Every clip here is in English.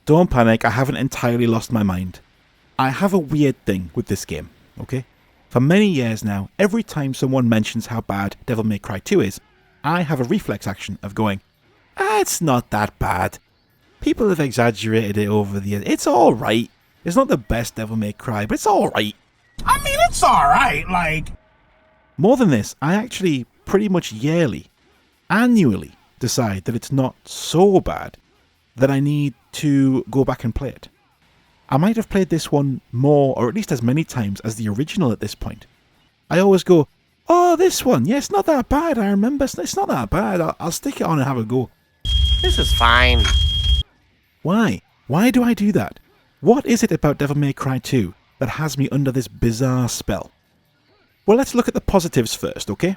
Don't panic, I haven't entirely lost my mind. I have a weird thing with this game, okay? For many years now, every time someone mentions how bad Devil May Cry 2 is, I have a reflex action of going, it's not that bad. People have exaggerated it over the years. It's alright. It's not the best Devil May Cry, but it's alright. I mean, it's alright, like... More than this, I actually pretty much annually decide that it's not so bad that I need to go back and play it. I might have played this one more, or at least as many times as the original at this point. I always go, oh, this one, yeah, it's not that bad, I remember, it's not that bad, I'll stick it on and have a go. This is fine. Why? Why do I do that? What is it about Devil May Cry 2 that has me under this bizarre spell? Well, let's look at the positives first, okay?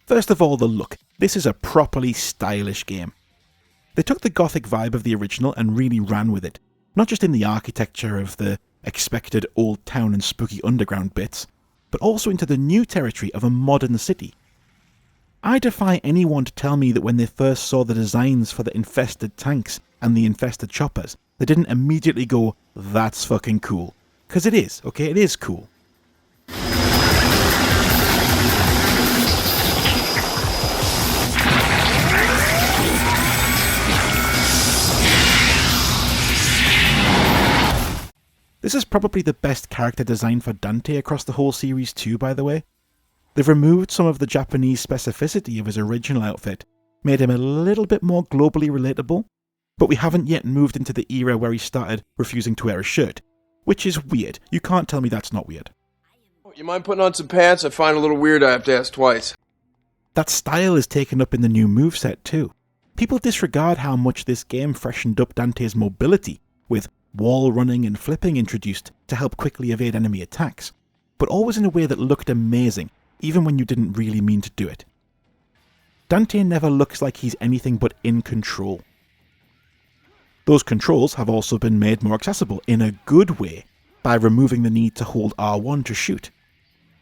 First of all, the look. This is a properly stylish game. They took the gothic vibe of the original and really ran with it, not just in the architecture of the expected old town and spooky underground bits, but also into the new territory of a modern city. I defy anyone to tell me that when they first saw the designs for the infested tanks and the infested choppers, they didn't immediately go, that's fucking cool. Because it is, okay, it is cool. This is probably the best character design for Dante across the whole series too, by the way. They've removed some of the Japanese specificity of his original outfit, made him a little bit more globally relatable, but we haven't yet moved into the era where he started refusing to wear a shirt, which is weird. You can't tell me that's not weird. You mind putting on some pants? I find it a little weird I have to ask twice. That style is taken up in the new moveset too. People disregard how much this game freshened up Dante's mobility, with wall running and flipping introduced to help quickly evade enemy attacks, but always in a way that looked amazing, even when you didn't really mean to do it. Dante never looks like he's anything but in control. Those controls have also been made more accessible in a good way by removing the need to hold R1 to shoot.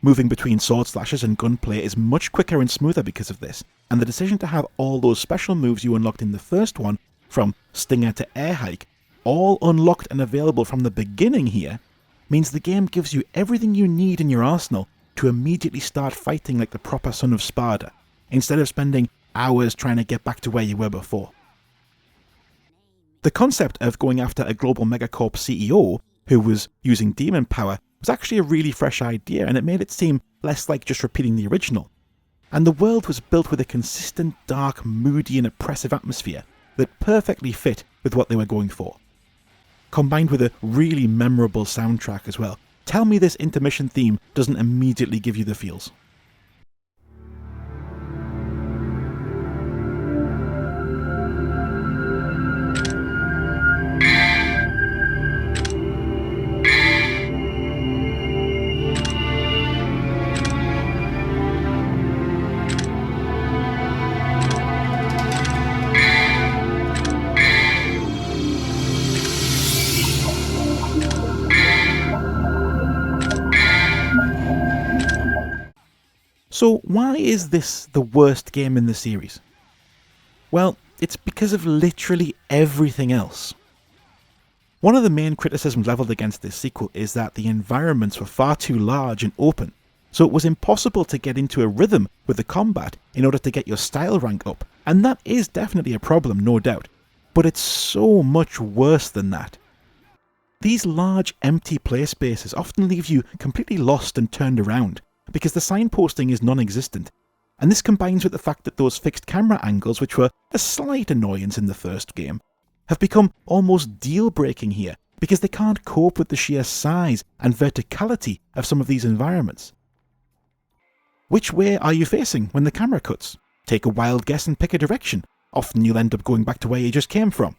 Moving between sword slashes and gunplay is much quicker and smoother because of this, and the decision to have all those special moves you unlocked in the first one, from Stinger to Air Hike, all unlocked and available from the beginning here, means the game gives you everything you need in your arsenal to immediately start fighting like the proper son of Sparda, instead of spending hours trying to get back to where you were before. The concept of going after a global megacorp CEO who was using demon power was actually a really fresh idea, and it made it seem less like just repeating the original. And the world was built with a consistent, dark, moody and oppressive atmosphere that perfectly fit with what they were going for. Combined with a really memorable soundtrack as well. Tell me this intermission theme doesn't immediately give you the feels. So why is this the worst game in the series? Well, it's because of literally everything else. One of the main criticisms levelled against this sequel is that the environments were far too large and open, so it was impossible to get into a rhythm with the combat in order to get your style rank up, and that is definitely a problem, no doubt, but it's so much worse than that. These large empty play spaces often leave you completely lost and turned around, because the signposting is non-existent, and this combines with the fact that those fixed camera angles, which were a slight annoyance in the first game, have become almost deal-breaking here, because they can't cope with the sheer size and verticality of some of these environments. Which way are you facing when the camera cuts? Take a wild guess and pick a direction. Often you'll end up going back to where you just came from.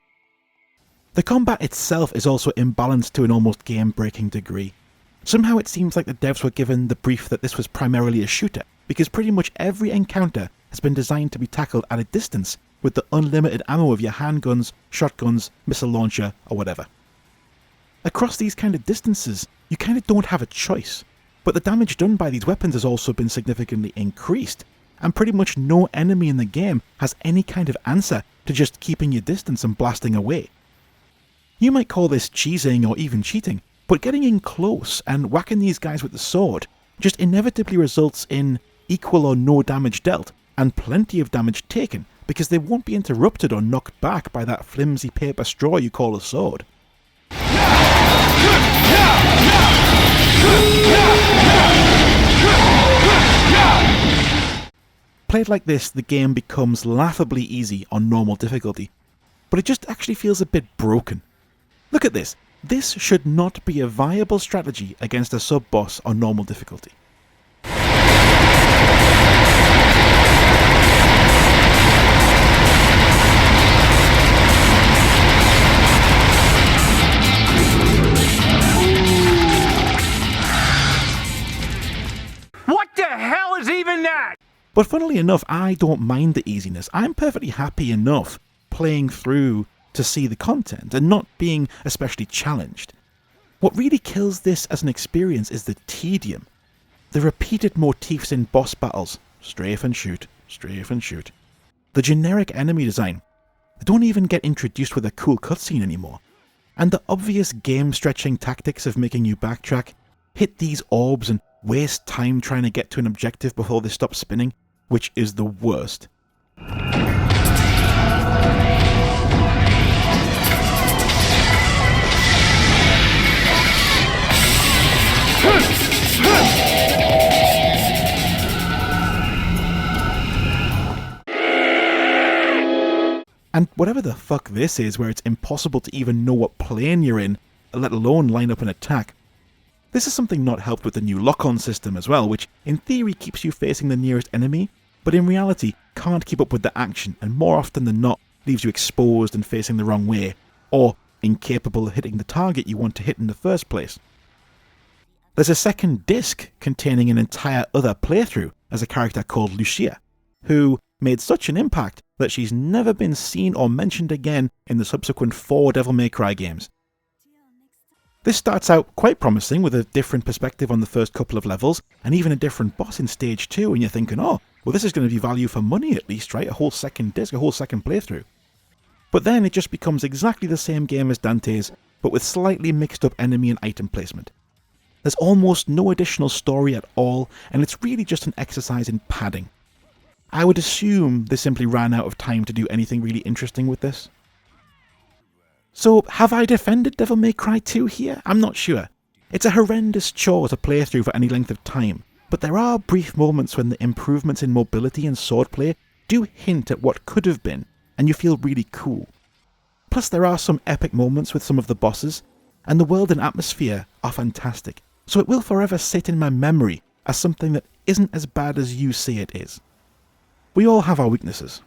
The combat itself is also imbalanced to an almost game-breaking degree. Somehow it seems like the devs were given the brief that this was primarily a shooter, because pretty much every encounter has been designed to be tackled at a distance with the unlimited ammo of your handguns, shotguns, missile launcher, or whatever. Across these kind of distances, you kind of don't have a choice, but the damage done by these weapons has also been significantly increased, and pretty much no enemy in the game has any kind of answer to just keeping your distance and blasting away. You might call this cheesing or even cheating, but getting in close and whacking these guys with the sword just inevitably results in equal or no damage dealt and plenty of damage taken because they won't be interrupted or knocked back by that flimsy paper straw you call a sword. Played like this, the game becomes laughably easy on normal difficulty, but it just actually feels a bit broken. Look at this. This should not be a viable strategy against a sub-boss on normal difficulty. What the hell is even that? But funnily enough, I don't mind the easiness. I'm perfectly happy enough playing through to see the content and not being especially challenged. What really kills this as an experience is the tedium. The repeated motifs in boss battles, strafe and shoot, strafe and shoot. The generic enemy design, they don't even get introduced with a cool cutscene anymore. And the obvious game-stretching tactics of making you backtrack, hit these orbs and waste time trying to get to an objective before they stop spinning, which is the worst. And whatever the fuck this is, where it's impossible to even know what plane you're in, let alone line up an attack. This is something not helped with the new lock-on system as well, which in theory keeps you facing the nearest enemy, but in reality can't keep up with the action and more often than not leaves you exposed and facing the wrong way, or incapable of hitting the target you want to hit in the first place. There's a second disc containing an entire other playthrough as a character called Lucia, who made such an impact that she's never been seen or mentioned again in the subsequent 4 Devil May Cry games. This starts out quite promising with a different perspective on the first couple of levels, and even a different boss in stage 2, and you're thinking, oh, well this is going to be value for money at least, right? A whole second disc, a whole second playthrough. But then it just becomes exactly the same game as Dante's, but with slightly mixed up enemy and item placement. There's almost no additional story at all, and it's really just an exercise in padding. I would assume they simply ran out of time to do anything really interesting with this. So, have I defended Devil May Cry 2 here? I'm not sure. It's a horrendous chore to play through for any length of time, but there are brief moments when the improvements in mobility and swordplay do hint at what could have been, and you feel really cool. Plus there are some epic moments with some of the bosses, and the world and atmosphere are fantastic, so it will forever sit in my memory as something that isn't as bad as you say it is. We all have our weaknesses.